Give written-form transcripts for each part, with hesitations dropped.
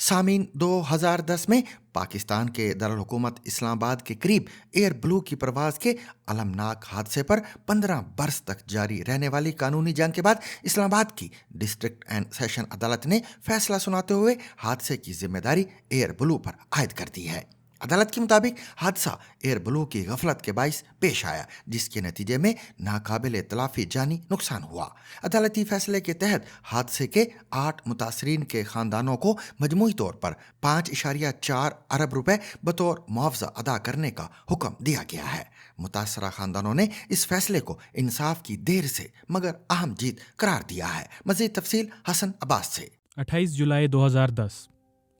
سامعین، 2010 میں پاکستان کے دارالحکومت اسلام آباد کے قریب ایئر بلو کی پرواز کے المناک حادثے پر 15 برس تک جاری رہنے والی قانونی جنگ کے بعد اسلام آباد کی ڈسٹرکٹ اینڈ سیشن عدالت نے فیصلہ سناتے ہوئے حادثے کی ذمہ داری ایئر بلو پر عائد کر دی ہے۔ عدالت کے مطابق حادثہ ایئر بلو کی غفلت کے باعث پیش آیا، جس کے نتیجے میں ناقابل تلافی جانی نقصان ہوا۔ عدالتی فیصلے کے تحت حادثے کے 8 متاثرین کے خاندانوں کو مجموعی طور پر 5.4 ارب روپے بطور معاوضہ ادا کرنے کا حکم دیا گیا ہے۔ متاثرہ خاندانوں نے اس فیصلے کو انصاف کی دیر سے مگر اہم جیت قرار دیا ہے۔ مزید تفصیل حسن عباس سے۔ 28 جولائی 2010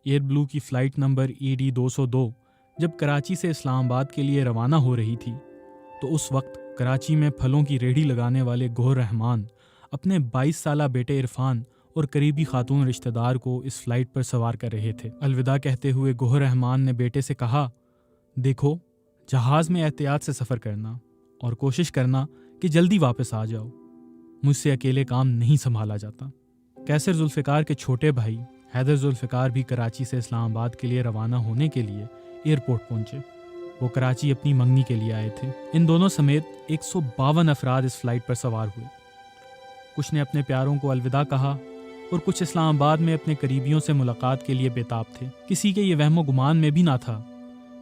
ایئر بلو کی فلائٹ نمبر ED 202 جب کراچی سے اسلام آباد کے لیے روانہ ہو رہی تھی تو اس وقت کراچی میں پھلوں کی ریڑھی لگانے والے گوہر رحمان اپنے 22 سالہ بیٹے عرفان اور قریبی خاتون رشتہ دار کو اس فلائٹ پر سوار کر رہے تھے۔ الوداع کہتے ہوئے گوہر رحمان نے بیٹے سے کہا، دیکھو، جہاز میں احتیاط سے سفر کرنا اور کوشش کرنا کہ جلدی واپس آ جاؤ، مجھ سے اکیلے کام نہیں سنبھالا جاتا۔ قیصر ذوالفقار کے چھوٹے بھائی حیدر ذوالفقار بھی کراچی سے اسلام آباد کے لیے روانہ ہونے کے لیے ایئرپورٹ پہنچے۔ وہ کراچی اپنی منگنی کے لیے آئے تھے۔ ان دونوں سمیت 152 افراد اس فلائٹ پر سوار ہوئے۔ کچھ نے اپنے پیاروں کو الوداع کہا اور کچھ اسلام آباد میں اپنے قریبیوں سے ملاقات کے لیے بےتاب تھے۔ کسی کے یہ وہم و گمان میں بھی نہ تھا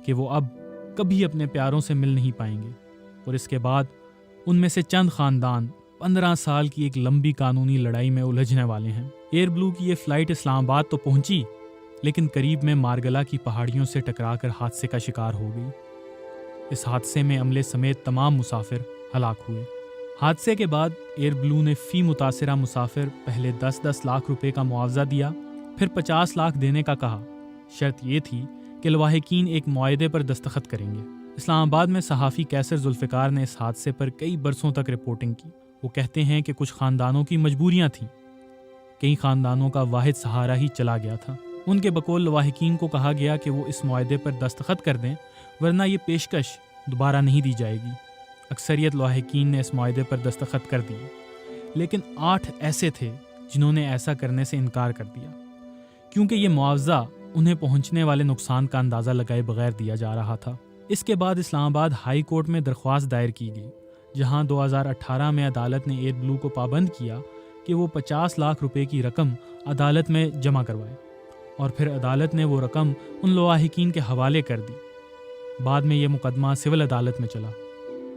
کہ وہ اب کبھی اپنے پیاروں سے مل نہیں پائیں گے، اور اس کے بعد ان میں سے چند خاندان 15 سال کی ایک لمبی قانونی لڑائی میں الجھنے والے ہیں۔ ایئر بلو کی یہ فلائٹ اسلام آباد تو پہنچی، لیکن قریب میں مارگلا کی پہاڑیوں سے ٹکرا کر حادثے کا شکار ہو گئی۔ اس حادثے میں عملے سمیت تمام مسافر ہلاک ہوئے۔ حادثے کے بعد ایئر بلو نے فی متاثرہ مسافر پہلے 10 لاکھ روپے کا معاوضہ دیا، پھر 50 لاکھ دینے کا کہا۔ شرط یہ تھی کہ لواحقین ایک معاہدے پر دستخط کریں گے۔ اسلام آباد میں صحافی قیصر ذوالفقار نے اس حادثے پر کئی برسوں تک رپورٹنگ کی۔ وہ کہتے ہیں کہ کچھ خاندانوں کی مجبوریاں تھیں، کئی خاندانوں کا واحد سہارا ہی چلا گیا تھا۔ ان کے بقول لواحقین کو کہا گیا کہ وہ اس معاہدے پر دستخط کر دیں، ورنہ یہ پیشکش دوبارہ نہیں دی جائے گی۔ اکثریت لواحقین نے اس معاہدے پر دستخط کر دیے، لیکن 8 ایسے تھے جنہوں نے ایسا کرنے سے انکار کر دیا، کیونکہ یہ معاوضہ انہیں پہنچنے والے نقصان کا اندازہ لگائے بغیر دیا جا رہا تھا۔ اس کے بعد اسلام آباد ہائی کورٹ میں درخواست دائر کی گئی، جہاں 2018 میں عدالت نے ایئر بلو کو پابند کیا کہ وہ 50 لاکھ روپے کی رقم عدالت میں جمع کروائے، اور پھر عدالت نے وہ رقم ان لواحقین کے حوالے کر دی۔ بعد میں یہ مقدمہ سول عدالت میں چلا۔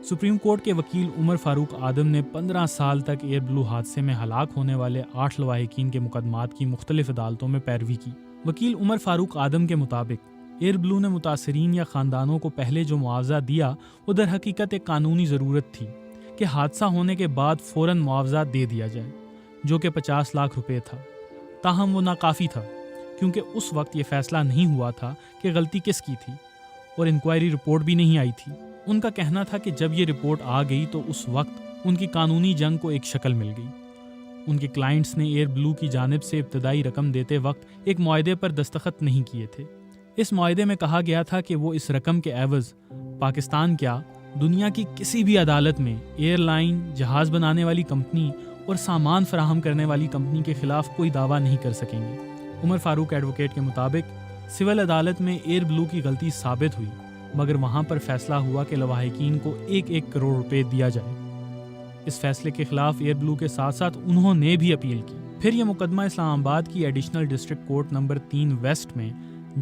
سپریم کورٹ کے وکیل عمر فاروق آدم نے 15 سال تک ایئر بلو حادثے میں ہلاک ہونے والے 8 لواحقین کے مقدمات کی مختلف عدالتوں میں پیروی کی۔ وکیل عمر فاروق آدم کے مطابق ایئر بلو نے متاثرین یا خاندانوں کو پہلے جو معاوضہ دیا وہ در حقیقت ایک قانونی ضرورت تھی کہ حادثہ ہونے کے بعد فوراً معاوضہ دے دیا جائے، جو کہ 50 لاکھ روپے تھا۔ تاہم وہ ناکافی تھا، کیونکہ اس وقت یہ فیصلہ نہیں ہوا تھا کہ غلطی کس کی تھی، اور انکوائری رپورٹ بھی نہیں آئی تھی۔ ان کا کہنا تھا کہ جب یہ رپورٹ آ گئی تو اس وقت ان کی قانونی جنگ کو ایک شکل مل گئی۔ ان کے کلائنٹس نے ایئر بلو کی جانب سے ابتدائی رقم دیتے وقت ایک معاہدے پر دستخط نہیں کیے تھے۔ اس معاہدے میں کہا گیا تھا کہ وہ اس رقم کے عوض پاکستان کیا دنیا کی کسی بھی عدالت میں ایئر لائن، جہاز بنانے والی کمپنی اور سامان فراہم کرنے والی کمپنی کے خلاف کوئی دعویٰ نہیں کر سکیں گے۔ عمر فاروق ایڈوکیٹ کے مطابق سول عدالت میں ایئر بلو کی غلطی ثابت ہوئی، مگر وہاں پر فیصلہ ہوا کہ لواحقین کو 1 کروڑ روپے دیا جائے۔ اس فیصلے کے خلاف ایئر بلو کے ساتھ ساتھ انہوں نے بھی اپیل کی۔ پھر یہ مقدمہ اسلام آباد کی additional district court number 3 west میں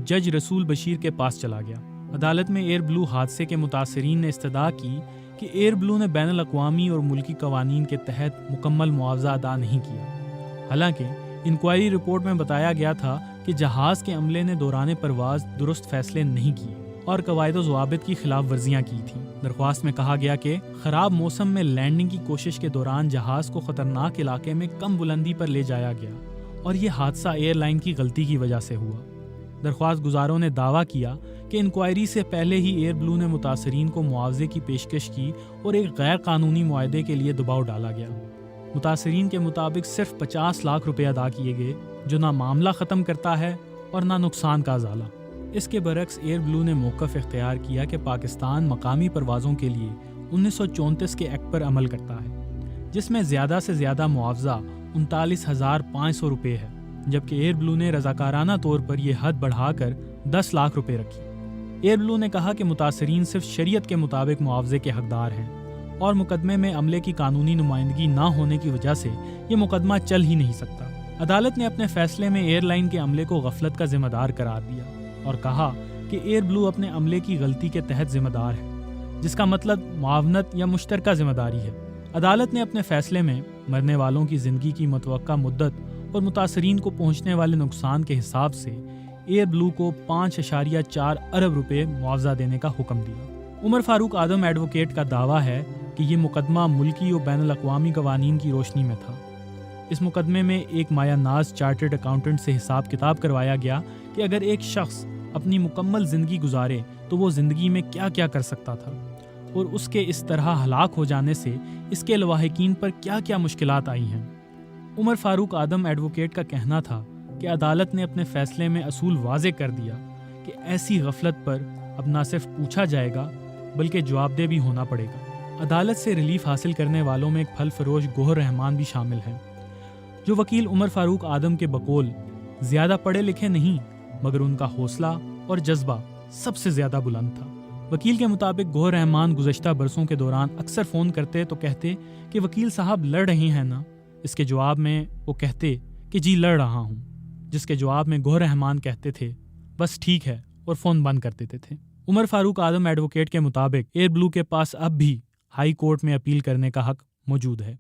جج رسول بشیر کے پاس چلا گیا۔ عدالت میں ایئر بلو حادثے کے متاثرین نے استدعا کی کہ ایئر بلو نے بین الاقوامی اور ملکی قوانین کے تحت مکمل معاوضہ ادا نہیں کیا۔ حالانکہ انکوائری رپورٹ میں بتایا گیا تھا کہ جہاز کے عملے نے دوران پرواز درست فیصلے نہیں کیے اور قواعد و ضوابط کی خلاف ورزیاں کی تھیں۔ درخواست میں کہا گیا کہ خراب موسم میں لینڈنگ کی کوشش کے دوران جہاز کو خطرناک علاقے میں کم بلندی پر لے جایا گیا، اور یہ حادثہ ایئر لائن کی غلطی کی وجہ سے ہوا۔ درخواست گزاروں نے دعویٰ کیا کہ انکوائری سے پہلے ہی ایئر بلو نے متاثرین کو معاوضے کی پیشکش کی اور ایک غیر قانونی معاہدے کے لیے دباؤ ڈالا گیا۔ متاثرین کے مطابق صرف 50 لاکھ روپے ادا کیے گئے، جو نہ معاملہ ختم کرتا ہے اور نہ نقصان کا ازالہ۔ اس کے برعکس ایئر بلو نے موقف اختیار کیا کہ پاکستان مقامی پروازوں کے لیے 1934 کے ایکٹ پر عمل کرتا ہے، جس میں زیادہ سے زیادہ معاوضہ 39,500 روپے ہے۔ جبکہ ایئر بلو نے رضاکارانہ طور پر یہ حد بڑھا کر 10 لاکھ روپے رکھی۔ ایئر بلو نے کہا کہ متاثرین صرف شریعت کے مطابق معاوضے کے حقدار ہیں اور مقدمے میں عملے کی قانونی نمائندگی نہ ہونے کی وجہ سے یہ مقدمہ چل ہی نہیں سکتا۔ عدالت نے اپنے فیصلے میں ایئر لائن کے عملے کو غفلت کا ذمہ دار قرار دیا اور کہا کہ ایئر بلو اپنے عملے کی غلطی کے تحت ذمہ دار ہے، جس کا مطلب معاونت یا مشترکہ ذمہ داری ہے۔ عدالت نے اپنے فیصلے میں مرنے والوں کی زندگی کی متوقع مدت اور متاثرین کو پہنچنے والے نقصان کے حساب سے ایئر بلو کو 5.4 ارب روپے معاوضہ دینے کا حکم دیا۔ عمر فاروق آدم ایڈوکیٹ کا دعویٰ ہے کہ یہ مقدمہ ملکی اور بین الاقوامی قوانین کی روشنی میں تھا۔ اس مقدمے میں ایک مایہ ناز چارٹرڈ اکاؤنٹنٹ سے حساب کتاب کروایا گیا کہ اگر ایک شخص اپنی مکمل زندگی گزارے تو وہ زندگی میں کیا کیا کر سکتا تھا، اور اس کے اس طرح ہلاک ہو جانے سے اس کے لواحقین پر کیا کیا مشکلات آئی ہیں۔ عمر فاروق آدم ایڈوکیٹ کا کہنا تھا کہ عدالت نے اپنے فیصلے میں اصول واضح کر دیا کہ ایسی غفلت پر اب نہ صرف پوچھا جائے گا بلکہ جواب دہ بھی ہونا پڑے گا۔ عدالت سے ریلیف حاصل کرنے والوں میں ایک پھل فروش گوہر رحمان بھی شامل ہیں، جو وکیل عمر فاروق آدم کے بقول زیادہ پڑھے لکھے نہیں مگر ان کا حوصلہ اور جذبہ سب سے زیادہ بلند تھا۔ وکیل کے مطابق گوہر رحمان گزشتہ برسوں کے دوران اکثر فون کرتے تو کہتے کہ وکیل صاحب لڑ رہے ہیں نا، اس کے جواب میں وہ کہتے کہ جی لڑ رہا ہوں، جس کے جواب میں گوہر رحمان کہتے تھے بس ٹھیک ہے اور فون بند کر دیتے تھے۔ عمر فاروق آدم ایڈوکیٹ کے مطابق ایئر بلو کے پاس اب بھی ہائی کورٹ میں اپیل کرنے کا حق موجود ہے۔